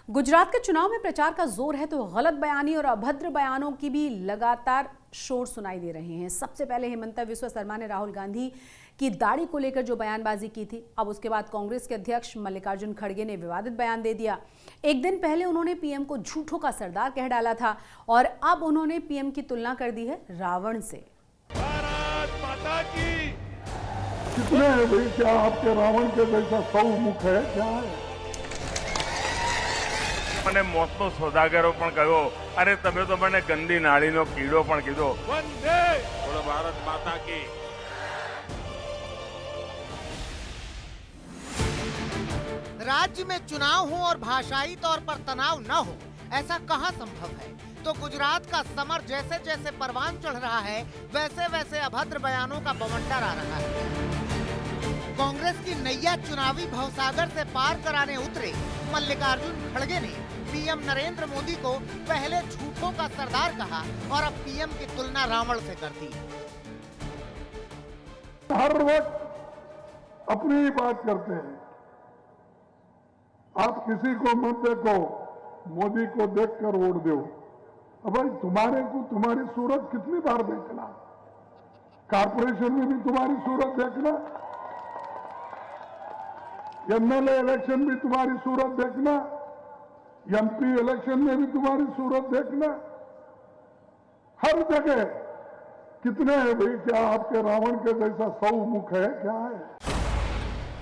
गुजरात के चुनाव में प्रचार का जोर है तो गलत बयानी और अभद्र बयानों की भी लगातार शोर सुनाई दे रहे हैं। सबसे पहले हिमंता बिस्वा शर्मा ने राहुल गांधी की दाढ़ी को लेकर जो बयानबाजी की थी, अब उसके बाद कांग्रेस के अध्यक्ष मल्लिकार्जुन खड़गे ने विवादित बयान दे दिया। एक दिन पहले उन्होंने पीएम को झूठों का सरदार कह डाला था और अब उन्होंने पीएम की तुलना कर दी है रावण से। भारत माता की कितने हैं भाई? क्या आपके रावण के जैसा 100 मुख है? क्या है? મને મોતનો સોદાગરો પણ કહ્યો, અરે તમે તો મને ગંદી નાળીનો કીડો પણ કીધો। વંદે બોલો ભારત માતા की। राज्य में चुनाव हो और भाषाई तौर पर तनाव न हो, ऐसा कहां संभव है? तो गुजरात का समर जैसे जैसे परवान चढ़ रहा है, वैसे वैसे अभद्र बयानों का बवंडर आ रहा है। कांग्रेस की नैया चुनावी भवसागर से पार कराने उतरे मल्लिकार्जुन खड़गे ने पीएम नरेंद्र मोदी को पहले झूठों का सरदार कहा और अब पीएम की तुलना रावण से कर दी। हर वक्त अपनी ही बात करते हैं। आप किसी को मत देखो, मोदी को देखकर वोट दो। अब भाई तुम्हारे को तुम्हारी सूरत कितनी बार देखना? कारपोरेशन में भी तुम्हारी सूरत देखना, एमएलए इलेक्शन भी तुम्हारी सूरत देखना, एमपी इलेक्शन में भी तुम्हारी सूरत देखना। हर जगह कितने हैं भाई? क्या आपके रावण के जैसा 100 मुख है? क्या है?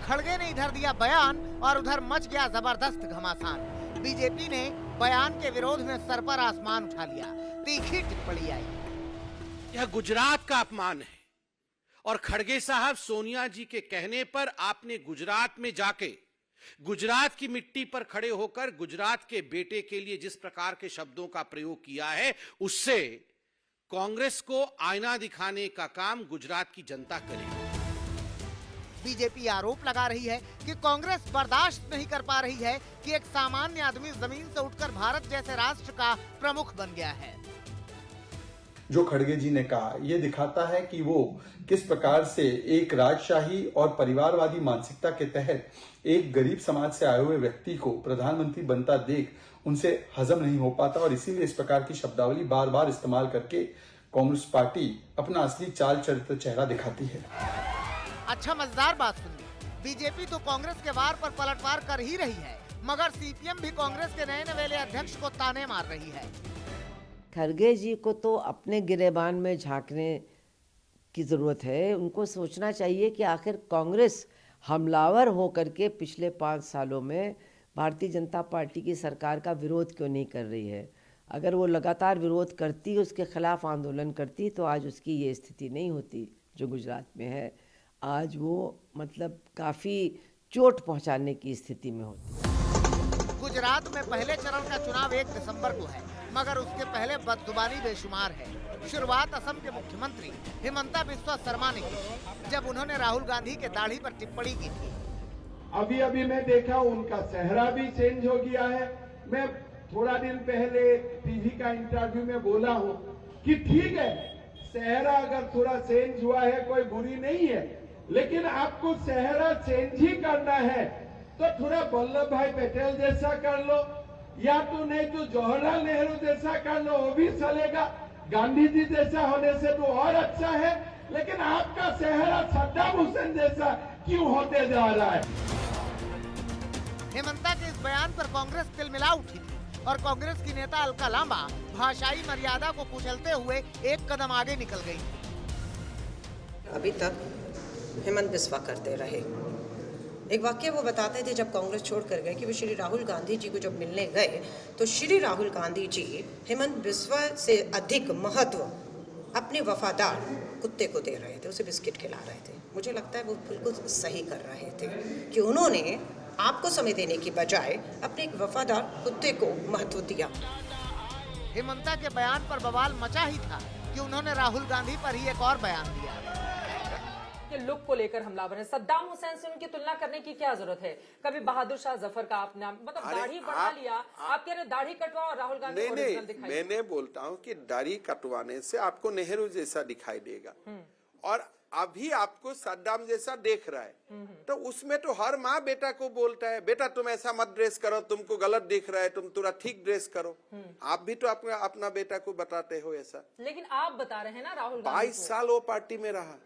खड़गे ने इधर दिया बयान और उधर मच गया जबरदस्त घमासान। बीजेपी ने बयान के विरोध में सर पर आसमान उठा लिया, तीखी टिप्पणी आई। यह गुजरात का अपमान है और खड़गे साहब, सोनिया जी के कहने पर आपने गुजरात में जाके गुजरात की मिट्टी पर खड़े होकर गुजरात के बेटे के लिए जिस प्रकार के शब्दों का प्रयोग किया है, उससे कांग्रेस को आईना दिखाने का काम गुजरात की जनता करेगी। बीजेपी आरोप लगा रही है कि कांग्रेस बर्दाश्त नहीं कर पा रही है कि एक सामान्य आदमी जमीन से उठकर भारत जैसे राष्ट्र का प्रमुख बन गया है। जो खड़गे जी ने कहा, यह दिखाता है कि वो किस प्रकार से एक राजशाही और परिवारवादी मानसिकता के तहत एक गरीब समाज से आए हुए व्यक्ति को प्रधानमंत्री बनता देख उनसे हजम नहीं हो पाता और इसीलिए इस प्रकार की शब्दावली बार बार इस्तेमाल करके कांग्रेस पार्टी अपना असली चाल चरित्र चेहरा दिखाती है। अच्छा, मजेदार बात सुनिए, बीजेपी तो कांग्रेस के वार पर पलटवार कर ही रही है, मगर सीपीएम भी कांग्रेस के नए नवेले अध्यक्ष को ताने मार रही है। खड़गे जी को तो अपने गिरेबान में झांकने की जरूरत है। उनको सोचना चाहिए कि आखिर कांग्रेस हमलावर होकर के पिछले 5 सालों में भारतीय जनता पार्टी की सरकार का विरोध क्यों नहीं कर रही है। अगर वो लगातार विरोध करती, उसके खिलाफ आंदोलन करती, तो आज उसकी ये स्थिति नहीं होती जो गुजरात में है। आज वो मतलब काफ़ी चोट पहुंचाने की स्थिति में होती। गुजरात में पहले चरण का चुनाव 1 दिसंबर को है, मगर उसके पहले बदजुबानी बेशुमार है। शुरुआत असम के मुख्यमंत्री हिमंता बिस्वा शर्मा ने की, जब उन्होंने राहुल गांधी के दाढ़ी पर टिप्पणी की थी। अभी अभी मैं देखा उनका चेहरा भी चेंज हो गया है। मैं थोड़ा दिन पहले टीवी का इंटरव्यू में बोला हूँ कि ठीक है, चेहरा अगर थोड़ा चेंज हुआ है कोई बुरी नहीं है, लेकिन आपको चेहरा चेंज ही करना है तो थोड़ा वल्लभ भाई पटेल जैसा कर लो, या तो नहीं तो जवाहरलाल नेहरू जैसा कर लो, वो भी चलेगा। गांधी जी जैसा होने से तो और अच्छा है, लेकिन आपका चेहरा सद्दाम हुसैन जैसा क्यों होते जा रहा है? हेमंता के इस बयान पर कांग्रेस तिलमिला उठी थी और कांग्रेस की नेता अलका लांबा भाषाई मर्यादा को कुचलते हुए एक कदम आगे निकल गई। अभी तक हेमंत बिस्वा करते रहे। एक वाक्य वो बताते थे जब कांग्रेस छोड़ कर गए कि वो श्री राहुल गांधी जी को जब मिलने गए तो श्री राहुल गांधी जी हेमंत बिस्वा से अधिक महत्व अपने वफादार कुत्ते को दे रहे थे, उसे बिस्किट खिला रहे थे। मुझे लगता है वो बिल्कुल सही कर रहे थे कि उन्होंने आपको समय देने की बजाय अपने एक वफादार कुत्ते को महत्व दिया। हेमंता के बयान पर बवाल मचा ही था कि उन्होंने राहुल गांधी पर ही एक और बयान दिया। लुक को लेकर हमलावर है। सद्दाम हुसैन से उनकी तुलना करने की क्या जरूरत है? कभी बहादुर शाह जफर का आपने मतलब दाढ़ी बढ़ा लिया, आप कह रहे दाढ़ी कटवाओ और राहुल गांधी को ओरिजिनल दिखाइए। मैंने बोलता हूं कि दाढ़ी कटवाने से आपको नेहरू जैसा दिखाई देगा और अभी आपको सद्दाम जैसा देख रहा है, तो उसमें तो हर माँ बेटा को बोलता है बेटा तुम ऐसा मत ड्रेस करो, तुमको गलत दिख रहा है, तुम थोड़ा ठीक ड्रेस करो। आप भी तो अपना बेटा को बताते हो ऐसा। लेकिन आप बता रहे हैं ना राहुल गांधी 22 साल वो पार्टी में रहा,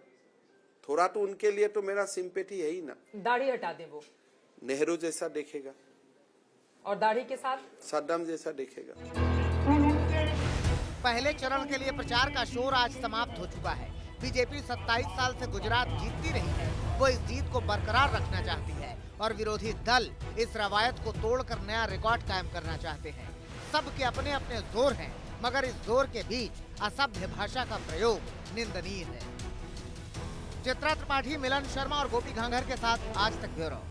थोड़ा तो उनके लिए तो मेरा सिंपैथी है ही ना। दाढ़ी हटा दें, वो नेहरू जैसा देखेगा और दाढ़ी के साथ सद्दाम जैसा देखेगा। पहले चरण के लिए प्रचार का शोर आज समाप्त हो चुका है। बीजेपी 27 साल से गुजरात जीतती रही है, वो इस जीत को बरकरार रखना चाहती है और विरोधी दल इस रवायत को तोड़कर नया रिकॉर्ड कायम करना चाहते हैं। सबके अपने अपने जोर हैं, मगर इस जोर के बीच असभ्य भाषा का प्रयोग निंदनीय है। चित्रा त्रिपाठी, मिलन शर्मा और गोपी घांघर के साथ आज तक ब्यूरो।